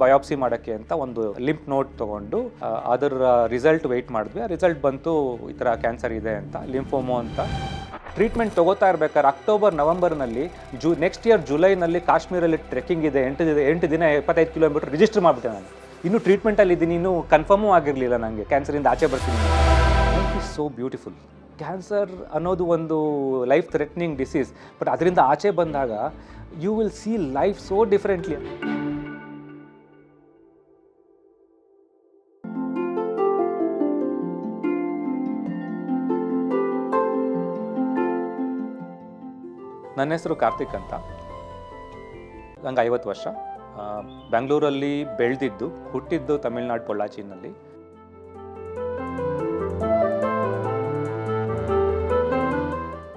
Biopsy ಮಾಡೋಕ್ಕೆ ಅಂತ ಒಂದು ಲಿಂಪ್ ನೋಟ್ ತೊಗೊಂಡು ಅದರ ರಿಸಲ್ಟ್ ವೆಯ್ಟ್ ಮಾಡಿದ್ವಿ. ಆ ರಿಸಲ್ಟ್ ಬಂತು ಈ ಥರ ಕ್ಯಾನ್ಸರ್ ಇದೆ ಅಂತ, ಲಿಂಫೋಮೋ ಅಂತ. ಟ್ರೀಟ್ಮೆಂಟ್ ತೊಗೋತಾ ಇರ್ಬೇಕಾದ್ರೆ ಅಕ್ಟೋಬರ್ ನವಂಬರ್ನಲ್ಲಿ ನೆಕ್ಸ್ಟ್ ಇಯರ್ ಜುಲೈನಲ್ಲಿ ಕಾಶ್ಮೀರಲ್ಲಿ ಟ್ರೆಕ್ಕಿಂಗ್ ಇದೆ, 8 ದಿನ 25 ಕಿಲೋಮೀಟರ್ ರಿಜಿಸ್ಟರ್ ಮಾಡಿಬಿಟ್ಟೆ ನಾನು. ಇನ್ನೂ ಟ್ರೀಟ್ಮೆಂಟಲ್ಲಿ ಇದ್ದೀನಿ, ಇನ್ನೂ ಕನ್ಫರ್ಮೂ ಆಗಿರಲಿಲ್ಲ ನನಗೆ ಕ್ಯಾನ್ಸರಿಂದ ಆಚೆ ಬರ್ತೀನಿ. Life is so beautiful. Cancer ಅನ್ನೋದು ಒಂದು ಲೈಫ್ ಥ್ರೆಟ್ನಿಂಗ್ ಡಿಸೀಸ್, ಬಟ್ ಅದರಿಂದ ಆಚೆ ಬಂದಾಗ you will see life so differently. ನನ್ನ ಹೆಸರು ಕಾರ್ತಿಕ್ ಅಂತ. ನಂಗೆ 50 ವರ್ಷ. ಬೆಂಗಳೂರಲ್ಲಿ ಬೆಳೆದಿದ್ದು, ಹುಟ್ಟಿದ್ದು ತಮಿಳ್ನಾಡು ಪೊಳ್ಳಾಚಿನಲ್ಲಿ.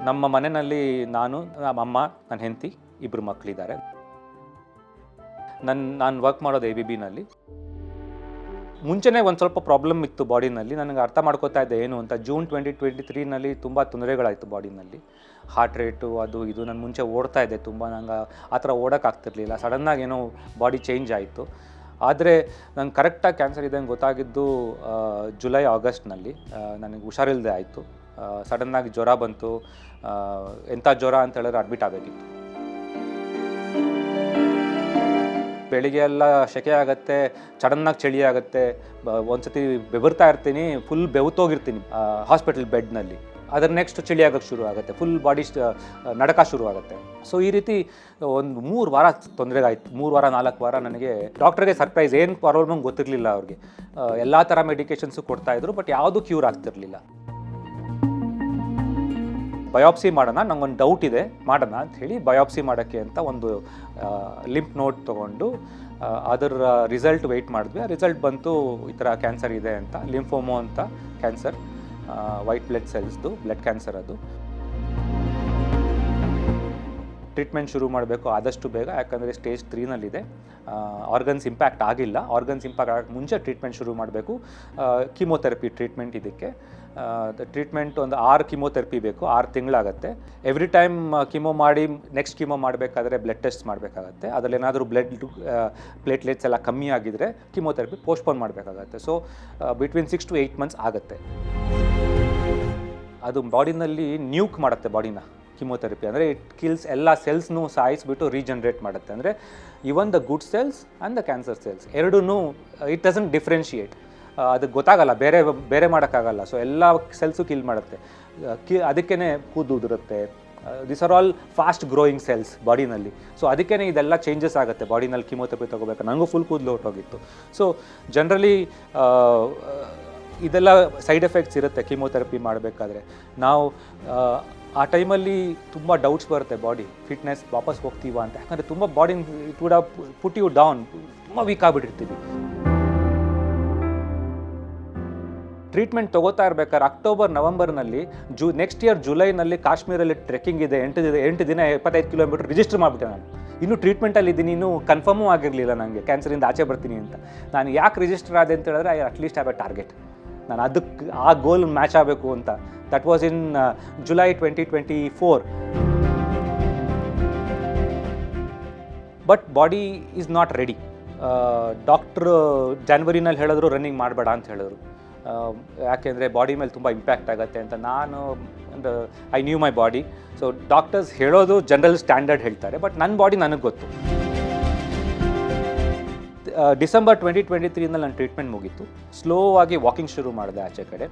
ನಮ್ಮ ಮನೆಯಲ್ಲಿ ನಾನು, ನಮ್ಮ ಅಮ್ಮ, ನನ್ನ ಹೆಂಡತಿ, 2 ಮಕ್ಕಳಿದ್ದಾರೆ. ನಾನು ವರ್ಕ್ ಮಾಡೋದು ABBನಲ್ಲಿ. ಮುಂಚೆನೇ ಒಂದು ಸ್ವಲ್ಪ ಪ್ರಾಬ್ಲಮ್ ಇತ್ತು ಬಾಡಿನಲ್ಲಿ. ನನಗೆ ಅರ್ಥ ಮಾಡ್ಕೋತಾ ಇದ್ದೆ ಏನು ಅಂತ. ಜೂನ್ 2023ನಲ್ಲಿ ತುಂಬ ತೊಂದರೆಗಳಾಯಿತು ಬಾಡಿನಲ್ಲಿ. ಹಾರ್ಟ್ ರೇಟು ಅದು ಇದು. ನಾನು ಮುಂಚೆ ಓಡ್ತಾ ಇದ್ದೆ ತುಂಬ, ನಂಗೆ ಆ ಥರ ಓಡೋಕ್ಕಾಗ್ತಿರ್ಲಿಲ್ಲ. ಸಡನ್ನಾಗಿ ಏನೋ ಬಾಡಿ ಚೇಂಜ್ ಆಯಿತು. ಆದರೆ ನಂಗೆ ಕರೆಕ್ಟಾಗಿ ಕ್ಯಾನ್ಸರ್ ಇದೆ ಅಂತ ಗೊತ್ತಾಗಿದ್ದು ಜುಲೈ ಆಗಸ್ಟ್ನಲ್ಲಿ. ನನಗೆ ಹುಷಾರಿಲ್ಲದೆ ಆಯಿತು. ಸಡನ್ನಾಗಿ ಜ್ವರ ಬಂತು. ಎಂಥ ಜ್ವರ ಅಂತ ಹೇಳಿದ್ರೆ ಅಡ್ಮಿಟ್ ಆಗಬೇಕಿತ್ತು. ಬೆಳಿಗ್ಗೆ ಎಲ್ಲ ಸೆಕೆ ಆಗುತ್ತೆ, ಸಡನ್ನಾಗಿ ಚಳಿ ಆಗುತ್ತೆ. ಒಂದ್ಸತಿ ಬೆವರ್ತಾ ಇರ್ತೀನಿ, ಫುಲ್ ಬೆವ್ತೋಗಿರ್ತೀನಿ ಹಾಸ್ಪಿಟಲ್ ಬೆಡ್ನಲ್ಲಿ. ಅದರ ನೆಕ್ಸ್ಟ್ ಚಳಿ ಆಗೋಕ್ಕೆ ಶುರು ಆಗುತ್ತೆ, ಫುಲ್ ಬಾಡಿ ನಡಕ ಶುರು ಆಗುತ್ತೆ. ಸೊ ಈ ರೀತಿ ಒಂದು 3 ವಾರ ತೊಂದರೆಗಾಯಿತು. 3 ವಾರ 4 ವಾರ ನನಗೆ ಡಾಕ್ಟ್ರಿಗೆ ಸರ್ಪ್ರೈಸ್. ಏನು ಪ್ರಾಬ್ಲಮ್ ಗೊತ್ತಿರಲಿಲ್ಲ ಅವ್ರಿಗೆ. ಎಲ್ಲ ಥರ ಮೆಡಿಕೇಷನ್ಸು ಕೊಡ್ತಾಯಿದ್ರು, ಬಟ್ ಯಾವುದೂ ಕ್ಯೂರ್ ಆಗ್ತಿರಲಿಲ್ಲ. ಬಯಾಪ್ಸಿ ಮಾಡೋಣ, ನಂಗೊಂದು ಡೌಟ್ ಇದೆ, ಮಾಡೋಣ ಅಂತ ಹೇಳಿ ಬಯಾಪ್ಸಿ ಮಾಡೋಕ್ಕೆ ಅಂತ ಒಂದು ಲಿಂಪ್ ನೋಟ್ ತೊಗೊಂಡು ಅದರ ರಿಸಲ್ಟ್ ವೆಯ್ಟ್ ಮಾಡಿದ್ವಿ. ಆ ರಿಸಲ್ಟ್ ಬಂತು ಈ ಥರ ಕ್ಯಾನ್ಸರ್ ಇದೆ ಅಂತ, ಲಿಂಫೋಮೋ ಅಂತ ಕ್ಯಾನ್ಸರ್, ವೈಟ್ ಬ್ಲಡ್ ಸೆಲ್ಸ್ದು ಬ್ಲಡ್ ಕ್ಯಾನ್ಸರ್. ಅದು ಟ್ರೀಟ್ಮೆಂಟ್ ಶುರು ಮಾಡಬೇಕು ಆದಷ್ಟು ಬೇಗ, ಯಾಕಂದರೆ ಸ್ಟೇಜ್ 3ನಲ್ಲಿದೆ. ಆರ್ಗನ್ಸ್ ಇಂಪ್ಯಾಕ್ಟ್ ಆಗಿಲ್ಲ. ಆರ್ಗನ್ಸ್ ಇಂಪ್ಯಾಕ್ಟ್ ಆಗೋಕ್ಕೆ ಮುಂಚೆ ಟ್ರೀಟ್ಮೆಂಟ್ ಶುರು ಮಾಡಬೇಕು. ಕೀಮೋಥೆರಪಿ ಟ್ರೀಟ್ಮೆಂಟ್ ಇದಕ್ಕೆ. ಟ್ರೀಟ್ಮೆಂಟ್ ಒಂದು 6 ಕೀಮೋಥೆರಪಿ ಬೇಕು, 6 ತಿಂಗಳಾಗುತ್ತೆ. ಎವ್ರಿ ಟೈಮ್ ಕೀಮೋ ಮಾಡಿ ನೆಕ್ಸ್ಟ್ ಕೀಮೋ ಮಾಡಬೇಕಾದ್ರೆ ಬ್ಲಡ್ ಟೆಸ್ಟ್ ಮಾಡಬೇಕಾಗತ್ತೆ. ಅದರಲ್ಲೇನಾದರೂ ಪ್ಲೇಟ್ಲೆಟ್ಸ್ ಎಲ್ಲ ಕಮ್ಮಿ ಆಗಿದ್ದರೆ ಕೀಮೋಥೆರಪಿ ಪೋಸ್ಟ್ಪೋನ್ ಮಾಡಬೇಕಾಗತ್ತೆ. ಸೊ ಬಿಟ್ವೀನ್ 6 to 8 ಮಂತ್ಸ್ ಆಗುತ್ತೆ. ಅದು ಬಾಡಿನಲ್ಲಿ ನ್ಯೂಕ್ ಮಾಡುತ್ತೆ ಬಾಡಿನ. ಕೀಮೋಥೆರಪಿ ಅಂದರೆ ಇಟ್ ಕಿಲ್ಸ್ ಎಲ್ಲ ಸೆಲ್ಸ್ನೂ ಸಾಯಿಸ್ಬಿಟ್ಟು ರೀಜನ್ರೇಟ್ ಮಾಡುತ್ತೆ. ಅಂದರೆ even the good cells and the cancer cells ಎರಡೂ ಇಟ್ ಡಸಂಟ್ ಡಿಫ್ರೆನ್ಷಿಯೇಟ್. ಅದಕ್ಕೆ ಗೊತ್ತಾಗಲ್ಲ, ಬೇರೆ ಮಾಡೋಕ್ಕಾಗಲ್ಲ. ಸೊ ಎಲ್ಲ ಸೆಲ್ಸು ಕಿಲ್ ಮಾಡುತ್ತೆ. ಅದಕ್ಕೇ ಕೂದಲು ಉದುರುತ್ತೆ. This are all fast growing cells ಬಾಡಿನಲ್ಲಿ. ಸೊ ಅದಕ್ಕೇ ಇದೆಲ್ಲ ಚೇಂಜಸ್ ಆಗುತ್ತೆ ಬಾಡಿನಲ್ಲಿ ಕೀಮೋಥೆರಪಿ ತೊಗೋಬೇಕು. ನನಗೂ ಫುಲ್ ಕೂದಲು ಹೊರಟೋಗಿತ್ತು. ಸೊ ಜನರಲಿ ಇದೆಲ್ಲ ಸೈಡ್ ಎಫೆಕ್ಟ್ಸ್ ಇರುತ್ತೆ ಕೀಮೋಥೆರಪಿ ಮಾಡಬೇಕಾದ್ರೆ. ನಾವು ಆ ಟೈಮಲ್ಲಿ ತುಂಬ ಡೌಟ್ಸ್ ಬರುತ್ತೆ, ಬಾಡಿ ಫಿಟ್ನೆಸ್ ವಾಪಸ್ ಹೋಗ್ತೀವ ಅಂತ. ಯಾಕಂದರೆ ತುಂಬ body it would have put you down, ತುಂಬ ವೀಕ್ ಆಗಿಬಿಟ್ಟಿರ್ತೀವಿ. ಟ್ರೀಟ್ಮೆಂಟ್ ತೊಗೋತಾ ಇರ್ಬೇಕಾದ್ರೆ ಅಕ್ಟೋಬರ್ ನವಂಬರ್ನಲ್ಲಿ ನೆಕ್ಸ್ಟ್ ಇಯರ್ ಜುಲೈನಲ್ಲಿ ಕಾಶ್ಮೀರಲ್ಲಿ ಟ್ರೆಕ್ಕಿಂಗ್ ಇದೆ, 8 ದಿನ 25 ಕಿಲೋಮೀಟರ್ ರಿಜಿಸ್ಟರ್ ಮಾಡಿಬಿಟ್ಟೆ ನಾನು. ಇನ್ನೂ ಟ್ರೀಟ್ಮೆಂಟಲ್ಲಿ ಇದ್ದೀನಿ, ಇನ್ನೂ ಕನ್ಫರ್ಮೂ ಆಗಿರಲಿಲ್ಲ ನನಗೆ ಕ್ಯಾನ್ಸರಿಂದ ಆಚೆ ಬರ್ತೀನಿ ಅಂತ. ನಾನು ಯಾಕೆ ರಿಜಿಸ್ಟರ್ ಆದೆ ಅಂತ ಹೇಳಿದ್ರೆ ಅಟ್ಲೀಸ್ಟ್ ಹ್ಯಾವ್ ಎ ಟಾರ್ಗೆಟ್. ನಾನು ಅದಕ್ಕೆ ಆ ಗೋಲ್ ಮ್ಯಾಚ್ ಆಗಬೇಕು ಅಂತ. That was in July 2024. But body is not ready. Doctor ಜನವರಿನಲ್ಲಿ ಹೇಳಿದ್ರು ರನ್ನಿಂಗ್ ಮಾಡಬೇಡ ಅಂತ ಹೇಳಿದ್ರು. ಯಾಕೆಂದರೆ ಬಾಡಿ ಮೇಲೆ ತುಂಬ ಇಂಪ್ಯಾಕ್ಟ್ ಆಗುತ್ತೆ ಅಂತ. ನಾನು I knew my body. So doctors ಹೇಳೋದು ಜನರಲ್ ಸ್ಟ್ಯಾಂಡರ್ಡ್ ಹೇಳ್ತಾರೆ, ಬಟ್ ನನ್ನ ಬಾಡಿ ನನಗೆ ಗೊತ್ತು. ಡಿಸೆಂಬರ್ 2023ನಲ್ಲಿ ನನ್ನ ಟ್ರೀಟ್ಮೆಂಟ್ ಮುಗೀತು. ಸ್ಲೋ ಆಗಿ ವಾಕಿಂಗ್ ಶುರು ಮಾಡಿದೆ ಆಚೆ ಕಡೆ.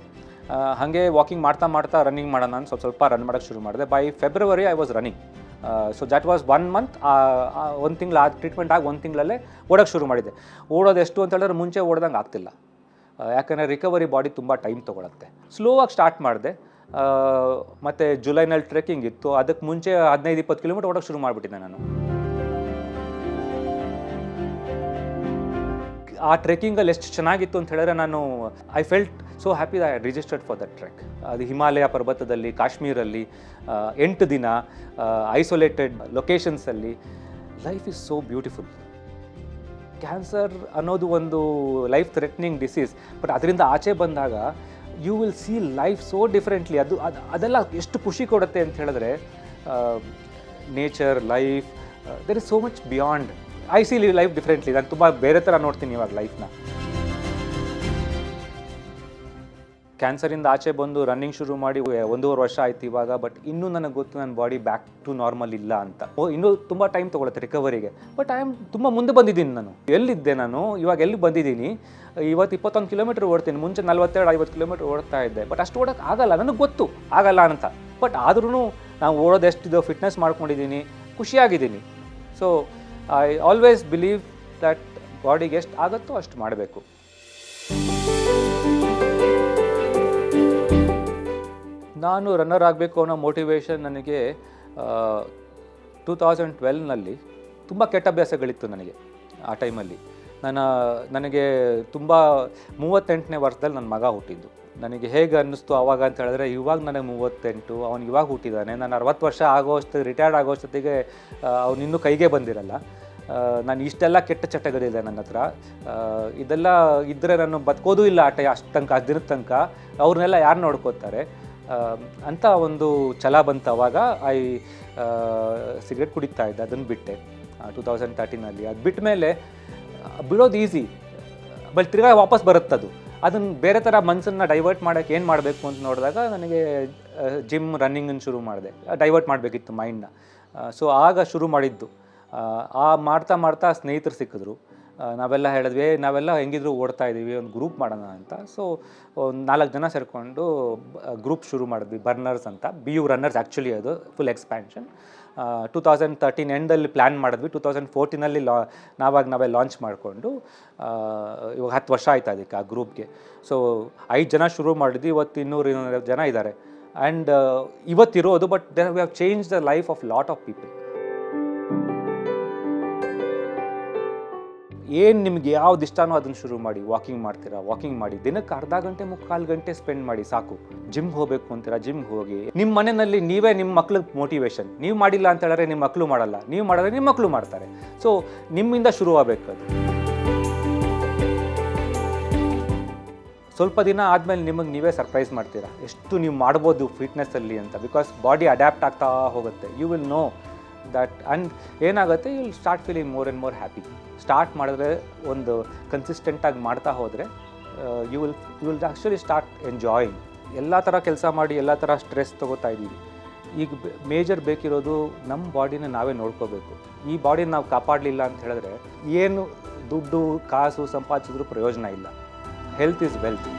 ಹಾಗೆ ವಾಕಿಂಗ್ ಮಾಡ್ತಾ ರನ್ನಿಂಗ್ ಮಾಡೋಣ ಅಂತ ಸ್ವಲ್ಪ ರನ್ ಮಾಡೋಕ್ಕೆ ಶುರು ಮಾಡಿದೆ. By February I was running. So that was 1 month. 1 ತಿಂಗಳು ಆ ಟ್ರೀಟ್ಮೆಂಟ್ ಆಗಿ 1 ತಿಂಗಳಲ್ಲೇ ಓಡೋಕ್ಕೆ ಶುರು ಮಾಡಿದೆ. ಓಡೋದು ಎಷ್ಟು ಅಂತ ಹೇಳಿದ್ರೆ ಮುಂಚೆ ಓಡ್ದಂಗೆ ಆಗ್ತಿಲ್ಲ. ಯಾಕಂದರೆ ರಿಕವರಿ ಬಾಡಿ ತುಂಬ ಟೈಮ್ ತೊಗೊಳುತ್ತೆ. ಸ್ಲೋ ಆಗಿ ಸ್ಟಾರ್ಟ್ ಮಾಡಿದೆ. ಮತ್ತು ಜುಲೈನಲ್ಲಿ ಟ್ರೆಕ್ಕಿಂಗ್ ಇತ್ತು. ಅದಕ್ಕೆ ಮುಂಚೆ 15-20 ಕಿಲೋಮೀಟರ್ ಓಡೋಕ್ಕೆ ಶುರು ಮಾಡಿಬಿಟ್ಟಿದ್ದೆ ನಾನು. ಆ ಟ್ರೆಕ್ಕಿಂಗಲ್ಲಿ ಎಷ್ಟು ಚೆನ್ನಾಗಿತ್ತು ಅಂತ ಹೇಳಿದ್ರೆ I felt so happy I registered for that trek. ಅದು ಹಿಮಾಲಯ ಪರ್ವತದಲ್ಲಿ, ಕಾಶ್ಮೀರಲ್ಲಿ 8 ದಿನ ಐಸೋಲೇಟೆಡ್ ಲೊಕೇಶನ್ಸಲ್ಲಿ. Life is so beautiful. Cancer ಅನ್ನೋದು ಒಂದು ಲೈಫ್ ಥ್ರೆಟ್ನಿಂಗ್ ಡಿಸೀಸ್, ಬಟ್ ಅದರಿಂದ ಆಚೆ ಬಂದಾಗ you will see life so differently. ಅದೆಲ್ಲ ಎಷ್ಟು ಖುಷಿ ಕೊಡುತ್ತೆ ಅಂತ ಹೇಳಿದ್ರೆ nature, life, there is so much beyond. I see life differently. ನಾನು ತುಂಬ ಬೇರೆ ಥರ ನೋಡ್ತೀನಿ ಇವಾಗ ಲೈಫ್ನ. ಕ್ಯಾನ್ಸರಿಂದ ಆಚೆ ಬಂದು ರನ್ನಿಂಗ್ ಶುರು ಮಾಡಿ 1.5 ವರ್ಷ ಆಯ್ತು ಇವಾಗ. ಬಟ್ ಇನ್ನೂ ನನಗೆ ಗೊತ್ತು ನನ್ನ ಬಾಡಿ ಬ್ಯಾಕ್ ಟು ನಾರ್ಮಲ್ ಇಲ್ಲ ಅಂತ. ಇನ್ನೂ ತುಂಬ ಟೈಮ್ ತೊಗೊಳುತ್ತೆ ರಿಕವರಿಗೆ. ಬಟ್ ಐ ಆಮ್ ತುಂಬ ಮುಂದೆ ಬಂದಿದ್ದೀನಿ. ನಾನು ಎಲ್ಲಿದ್ದೆ, ನಾನು ಇವಾಗ ಎಲ್ಲಿ ಬಂದಿದ್ದೀನಿ. ಇವತ್ತು 21 ಕಿಲೋಮೀಟರ್ ಓಡ್ತೀನಿ. ಮುಂಚೆ 42-50 ಕಿಲೋಮೀಟರ್ ಓಡ್ತಾ ಇದ್ದೆ. ಬಟ್ ಅಷ್ಟು ಓಡೋಕ್ಕೆ ಆಗಲ್ಲ, ನನಗೆ ಗೊತ್ತು ಆಗಲ್ಲ ಅಂತ. ಬಟ್ ಆದ್ರೂ ನಾವು ಓಡೋದು ಎಷ್ಟಿದೋ ಫಿಟ್ನೆಸ್ ಮಾಡ್ಕೊಂಡಿದ್ದೀನಿ, ಖುಷಿಯಾಗಿದ್ದೀನಿ. So I always believe that ಬಾಡಿಗೆ ಎಷ್ಟು ಆಗುತ್ತೋ ಅಷ್ಟು ಮಾಡಬೇಕು. ನಾನು ರನ್ನರ್ ಆಗಬೇಕು ಅನ್ನೋ ಮೋಟಿವೇಶನ್ ನನಗೆ 2012ನಲ್ಲಿ ತುಂಬ ಕೆಟ್ಟ ಅಭ್ಯಾಸಗಳಿತ್ತು ನನಗೆ. ಆ ಟೈಮಲ್ಲಿ ನನಗೆ ತುಂಬ 38ನೇ ವರ್ಷದಲ್ಲಿ ನನ್ನ ಮಗ ಹುಟ್ಟಿದ್ದು. ನನಗೆ ಹೇಗೆ ಅನ್ನಿಸ್ತು ಆವಾಗ ಅಂತ ಹೇಳಿದ್ರೆ, ಇವಾಗ ನನಗೆ 38, ಅವ್ನು ಇವಾಗ ಹುಟ್ಟಿದ್ದಾನೆ. ನಾನು 60 ವರ್ಷ ಆಗೋಷ್ಟು ರಿಟೈರ್ಡ್ ಆಗೋಷ್ಟೊತ್ತಿಗೆ ಅವ್ನು ಇನ್ನೂ ಕೈಗೆ ಬಂದಿರಲ್ಲ. ನಾನು ಇಷ್ಟೆಲ್ಲ ಕೆಟ್ಟ ಚಟಗಳಿದೆ ನನ್ನ ಹತ್ರ. ಇದೆಲ್ಲ ಇದ್ದರೆ ನಾನು ಬದುಕೋದು ಇಲ್ಲ ಅಷ್ಟು ತನಕ, ದಿನದ ತನಕ. ಅವ್ರನ್ನೆಲ್ಲ ಯಾರು ನೋಡ್ಕೋತಾರೆ ಅಂತ ಒಂದು ಛಲ ಬಂತು. ಅವಾಗ ಸಿಗರೇಟ್ ಕುಡಿತಾ ಇದ್ದೆ, ಅದನ್ನು ಬಿಟ್ಟೆ 2013ನಲ್ಲಿ. ಅದು ಬಿಟ್ಟ ಮೇಲೆ ಬಿಡೋದು ಈಸಿ, ಬಟ್ ತಿರ್ಗಾ ವಾಪಸ್ ಬರುತ್ತದು. ಅದನ್ನು ಬೇರೆ ಥರ ಮನಸ್ಸನ್ನು ಡೈವರ್ಟ್ ಮಾಡೋಕ್ಕೆ ಏನು ಮಾಡಬೇಕು ಅಂತ ನೋಡಿದಾಗ ನನಗೆ ಜಿಮ್, ರನ್ನಿಂಗನ್ನು ಶುರು ಮಾಡಿದೆ. ಡೈವರ್ಟ್ ಮಾಡಬೇಕಿತ್ತು ಮೈಂಡ್ನ. ಸೊ ಆಗ ಶುರು ಮಾಡಿದ್ದು. ಮಾಡ್ತಾ ಮಾಡ್ತಾ ಸ್ನೇಹಿತರು ಸಿಕ್ಕಿದ್ರು. ನಾವೆಲ್ಲ ಹೇಳಿದ್ವಿ, ನಾವೆಲ್ಲ ಹೆಂಗಿದ್ರು ಓಡ್ತಾ ಇದ್ದೀವಿ, ಒಂದು ಗ್ರೂಪ್ ಮಾಡೋಣ ಅಂತ. ಸೊ ಒಂದು 4 ಜನ ಸೇರಿಕೊಂಡು ಗ್ರೂಪ್ ಶುರು ಮಾಡಿದ್ವಿ, ಬರ್ನರ್ಸ್ ಅಂತ. BU ರನ್ನರ್ಸ್ ಆ್ಯಕ್ಚುಲಿ ಅದು ಫುಲ್ ಎಕ್ಸ್ಪ್ಯಾನ್ಷನ್. 2013 ಎಂಡಲ್ಲಿ ಪ್ಲ್ಯಾನ್ ಮಾಡಿದ್ವಿ. 2014ನಲ್ಲಿ ನಾವೇ ಲಾಂಚ್ ಮಾಡಿಕೊಂಡು ಇವಾಗ 10 ವರ್ಷ ಆಯ್ತು ಅದಕ್ಕೆ, ಆ ಗ್ರೂಪ್ಗೆ. ಸೊ 5 ಜನ ಶುರು ಮಾಡಿದ್ವಿ. ಇವತ್ತು 200 ಜನ ಇದ್ದಾರೆ. ಆ್ಯಂಡ್ ಇವತ್ತಿರೋದು, but we have change the life of lot of people. ಏನು ನಿಮ್ಗೆ ಯಾವ್ದು ಇಷ್ಟನೋ ಅದನ್ನು ಶುರು ಮಾಡಿ. ವಾಕಿಂಗ್ ಮಾಡ್ತೀರಾ, ವಾಕಿಂಗ್ ಮಾಡಿ. ದಿನಕ್ಕೆ ಅರ್ಧ ಗಂಟೆ 3/4 ಗಂಟೆ ಸ್ಪೆಂಡ್ ಮಾಡಿ, ಸಾಕು. ಜಿಮ್ ಹೋಗಬೇಕು ಅಂತೀರಾ, ಜಿಮ್ ಹೋಗಿ. ನಿಮ್ಮ ಮನೆಯಲ್ಲಿ ನೀವೇ ನಿಮ್ಮ ಮಕ್ಳಿಗೆ ಮೋಟಿವೇಶನ್. ನೀವು ಮಾಡಿಲ್ಲ ಅಂತ ಹೇಳಿದ್ರೆ ನಿಮ್ಮ ಮಕ್ಕಳು ಮಾಡಲ್ಲ, ನೀವು ಮಾಡಿದ್ರೆ ನಿಮ್ಮ ಮಕ್ಕಳು ಮಾಡ್ತಾರೆ. ಸೊ ನಿಮ್ಮಿಂದ ಶುರು ಆಗಬೇಕು ಅದು. ಸ್ವಲ್ಪ ದಿನ ಆದಮೇಲೆ ನಿಮಗೆ ನೀವೇ ಸರ್ಪ್ರೈಸ್ ಮಾಡ್ತೀರಾ, ಎಷ್ಟು ನೀವು ಮಾಡ್ಬೋದು ಫಿಟ್ನೆಸ್ಸಲ್ಲಿ ಅಂತ. ಬಿಕಾಸ್ ಬಾಡಿ ಅಡ್ಯಾಪ್ಟ್ ಆಗ್ತಾ ಹೋಗುತ್ತೆ. You will know that. And ಏನಾಗುತ್ತೆ, you will start feeling more and more happy. Start ಮಾಡಿದ್ರೆ, ಒಂದು ಕನ್ಸಿಸ್ಟೆಂಟಾಗಿ ಮಾಡ್ತಾ ಹೋದರೆ you will actually start enjoying. ಎಲ್ಲ ಥರ ಕೆಲಸ ಮಾಡಿ, ಎಲ್ಲ ಥರ ಸ್ಟ್ರೆಸ್ ತೊಗೋತಾ ಇದ್ದೀವಿ. ಈಗ ಮೇಜರ್ ಬೇಕಿರೋದು ನಮ್ಮ ಬಾಡಿನ ನಾವೇ ನೋಡ್ಕೋಬೇಕು. ಈ ಬಾಡಿನ ನಾವು ಕಾಪಾಡಲಿಲ್ಲ ಅಂತ ಹೇಳಿದ್ರೆ ಏನು ದುಡ್ಡು ಕಾಸು ಸಂಪಾದಿಸಿದ್ರೂ ಪ್ರಯೋಜನ ಇಲ್ಲ. Health is wealth.